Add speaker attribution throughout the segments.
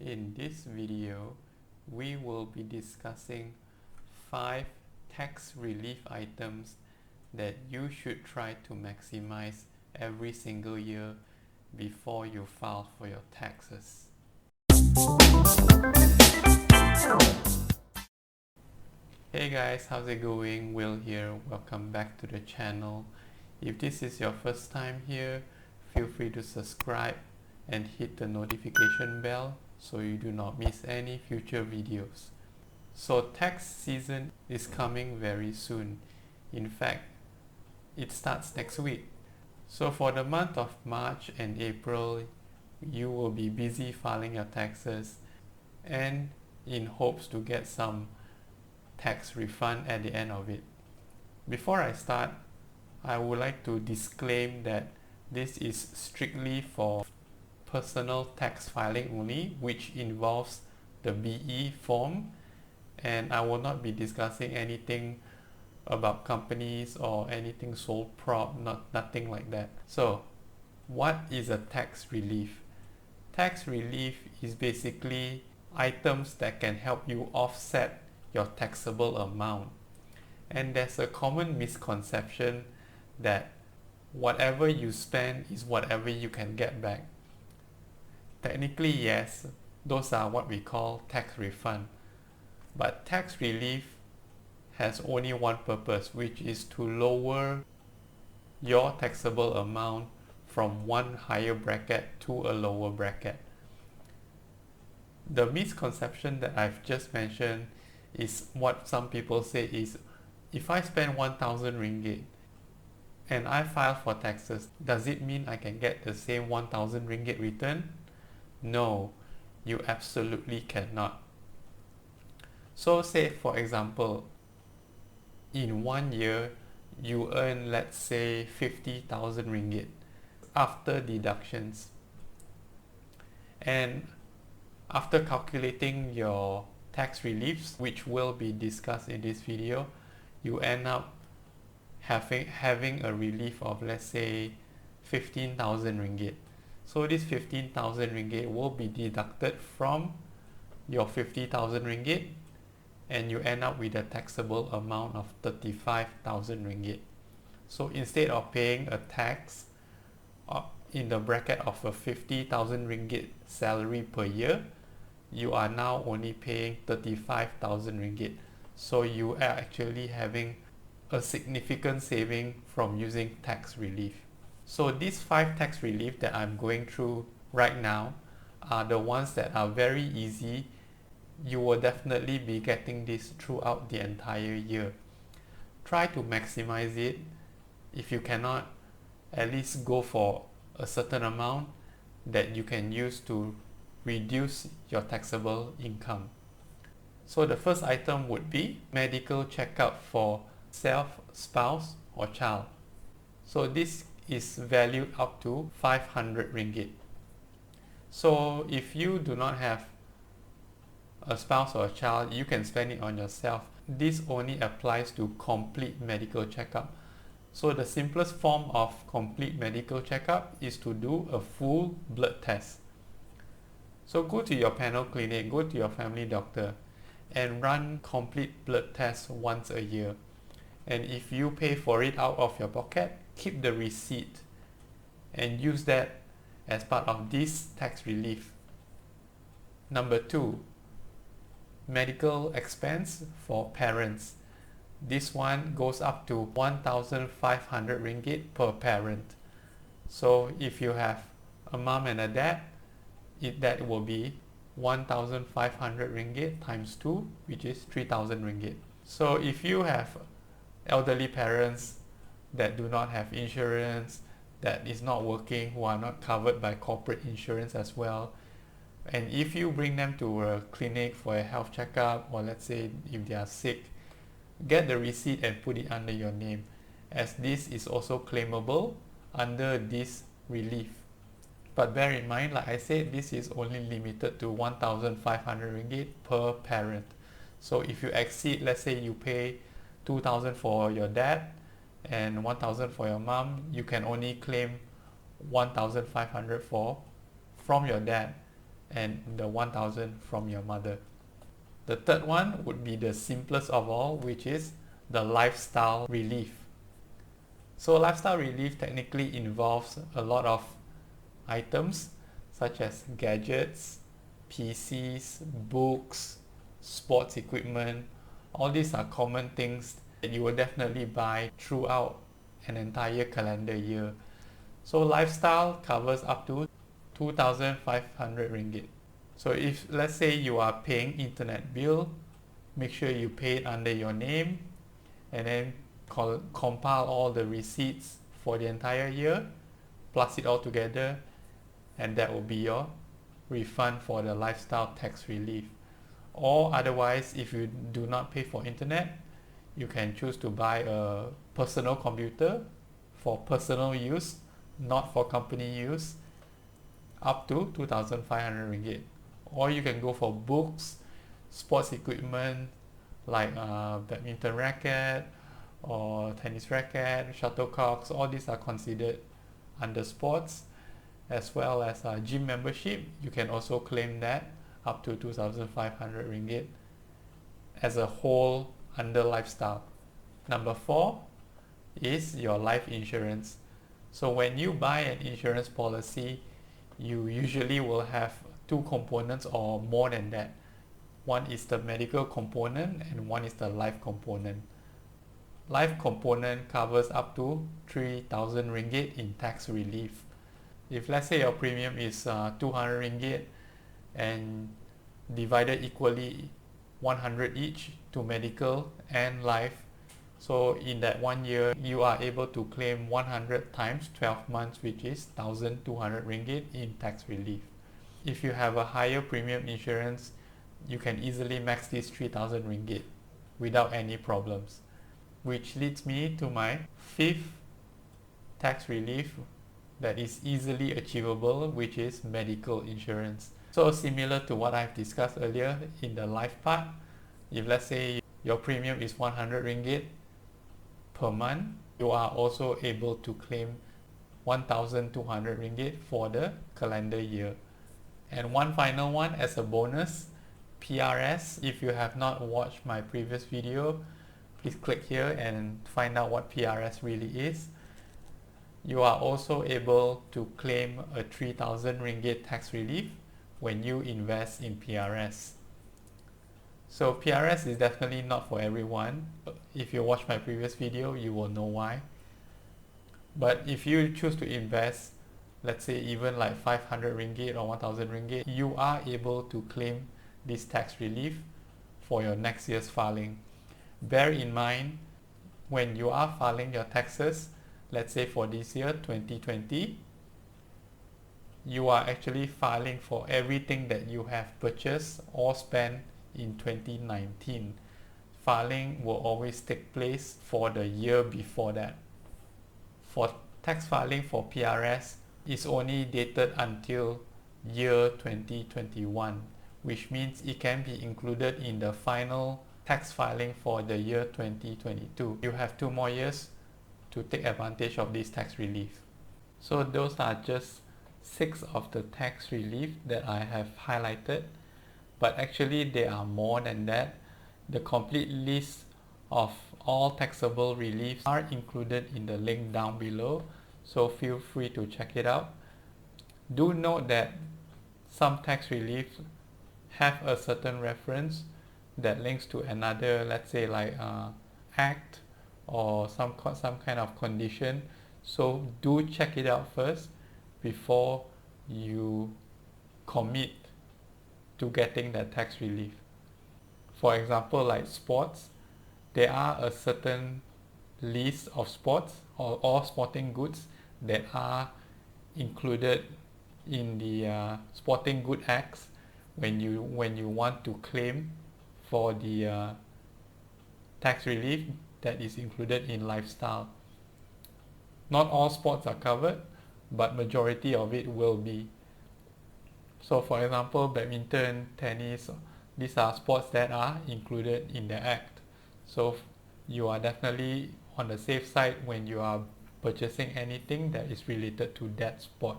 Speaker 1: In this video, we will be discussing 5 tax relief items that you should try to maximize every single year before you file for your taxes. Hey guys, how's it going? Will here. Welcome back to the channel. If this is your first time here, feel free to subscribe and hit the notification bell so you do not miss any future videos. So tax season is coming very soon. In fact, it starts next week. So for the month of March and April, you will be busy filing your taxes and in hopes to get some tax refund at the end of it. Before I start, I would like to disclaim that this is strictly for personal tax filing only, which involves the BE form, and I will not be discussing anything about companies or anything sole prop, nothing like that. So what is a tax relief? Tax relief is basically items that can help you offset your taxable amount. And there's a common misconception that whatever you spend is whatever you can get back. Technically, yes, those are what we call tax refund. But tax relief has only one purpose, which is to lower your taxable amount from one higher bracket to a lower bracket. The misconception that I've just mentioned is what some people say is, if I spend 1,000 ringgit and I file for taxes, does it mean I can get the same 1,000 ringgit return? No, you absolutely cannot. So say for example, in 1 year, you earn, let's say, 50,000 ringgit after deductions. And after calculating your tax reliefs, which will be discussed in this video, you end up having a relief of, let's say, 15,000 ringgit. So this 15,000 ringgit will be deducted from your 50,000 ringgit, and you end up with a taxable amount of 35,000 ringgit. So instead of paying a tax in the bracket of a 50,000 ringgit salary per year, you are now only paying 35,000 ringgit. So you are actually having a significant saving from using tax relief. So these 5 tax relief that I'm going through right now are the ones that are very easy. You will definitely be getting this throughout the entire year. Try to maximize it. If you cannot, at least go for a certain amount that you can use to reduce your taxable income. So the first item would be medical checkup for self, spouse or child. So this is valued up to 500 ringgit. So if you do not have a spouse or a child, you can spend it on yourself. This only applies to complete medical checkup. So the simplest form of complete medical checkup is to do a full blood test. So go to your panel clinic, go to your family doctor and run complete blood tests once a year. And if you pay for it out of your pocket, keep the receipt and use that as part of this tax relief. Number 2, medical expense for parents. This one goes up to 1,500 ringgit per parent. So if you have a mom and a dad, that will be 1,500 ringgit times 2, which is 3,000 ringgit. So if you have elderly parents that do not have insurance, that is not working, who are not covered by corporate insurance as well, and if you bring them to a clinic for a health checkup, or let's say if they are sick, get the receipt and put it under your name, as this is also claimable under this relief. But bear in mind, like I said, this is only limited to 1,500 ringgit per parent. So if you exceed, let's say you pay 2,000 for your dad and 1,000 for your mom, you can only claim 1,500 from your dad. and the 1,000 from your mother. The third one would be the simplest of all, which is the lifestyle relief. So lifestyle relief technically involves a lot of items such as gadgets, PCs, books, sports equipment. All these are common things that you will definitely buy throughout an entire calendar year. So lifestyle covers up to 2,500 ringgit. So if let's say you are paying internet bill, make sure you pay it under your name and then compile all the receipts for the entire year, plus it all together, and that will be your refund for the lifestyle tax relief. Or otherwise, if you do not pay for internet, you can choose to buy a personal computer for personal use, not for company use, up to 2,500 ringgit. Or you can go for books, sports equipment like badminton racket or tennis racket, shuttlecocks. All these are considered under sports, as well as gym membership. You can also claim that up to 2,500 ringgit as a whole under lifestyle. Number 4 is your life insurance. So when you buy an insurance policy, you usually will have two components or more than that. One is the medical component and one is the life component. Life component covers up to 3,000 ringgit in tax relief. If let's say your premium is 200 ringgit and divided equally 100 each to medical and life, so in that 1 year you are able to claim 100 times 12 months, which is 1,200 ringgit in tax relief. If you have a higher premium insurance, you can easily max this 3,000 ringgit without any problems. Which leads me to my 5th tax relief that is easily achievable, which is medical insurance. So similar to what I've discussed earlier in the life part, if let's say your premium is 100 ringgit per month, you are also able to claim 1,200 ringgit for the calendar year. And one final one as a bonus, PRS. If you have not watched my previous video, please click here and find out what PRS really is. You are also able to claim a 3,000 ringgit tax relief when you invest in PRS. So PRS is definitely not for everyone. If you watch my previous video, you will know why. But if you choose to invest, let's say even like 500 ringgit or 1,000 ringgit, you are able to claim this tax relief for your next year's filing. Bear in mind, when you are filing your taxes, let's say for this year 2020, you are actually filing for everything that you have purchased or spent in 2019. Filing will always take place for the year before that. For tax filing for PRS, it's only dated until year 2021, which means it can be included in the final tax filing for the year 2022. You have 2 more years to take advantage of this tax relief. So those are just 6 of the tax relief that I have highlighted, but actually there are more than that. The complete list of all taxable reliefs are included in the link down below, so feel free to check it out. Do note that some tax reliefs have a certain reference that links to another, let's say like act or some kind of condition. So do check it out first before you commit to getting that tax relief. For example, like sports, there are a certain list of sports or all sporting goods that are included in the Sporting Good Acts when you want to claim for the tax relief that is included in lifestyle. Not all sports are covered, but majority of it will be. So for example, badminton, tennis, these are sports that are included in the act. So you are definitely on the safe side when you are purchasing anything that is related to that sport.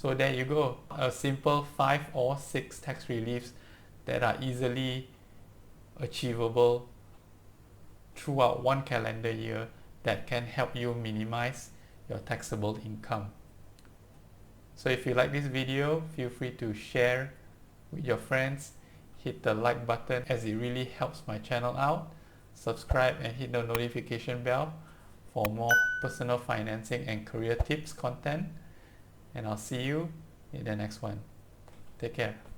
Speaker 1: So there you go, a simple 5 or 6 tax reliefs that are easily achievable throughout one calendar year that can help you minimize your taxable income. So if you like this video, feel free to share with your friends, hit the like button as it really helps my channel out, subscribe and hit the notification bell for more personal financing and career tips content, and I'll see you in the next one. Take care.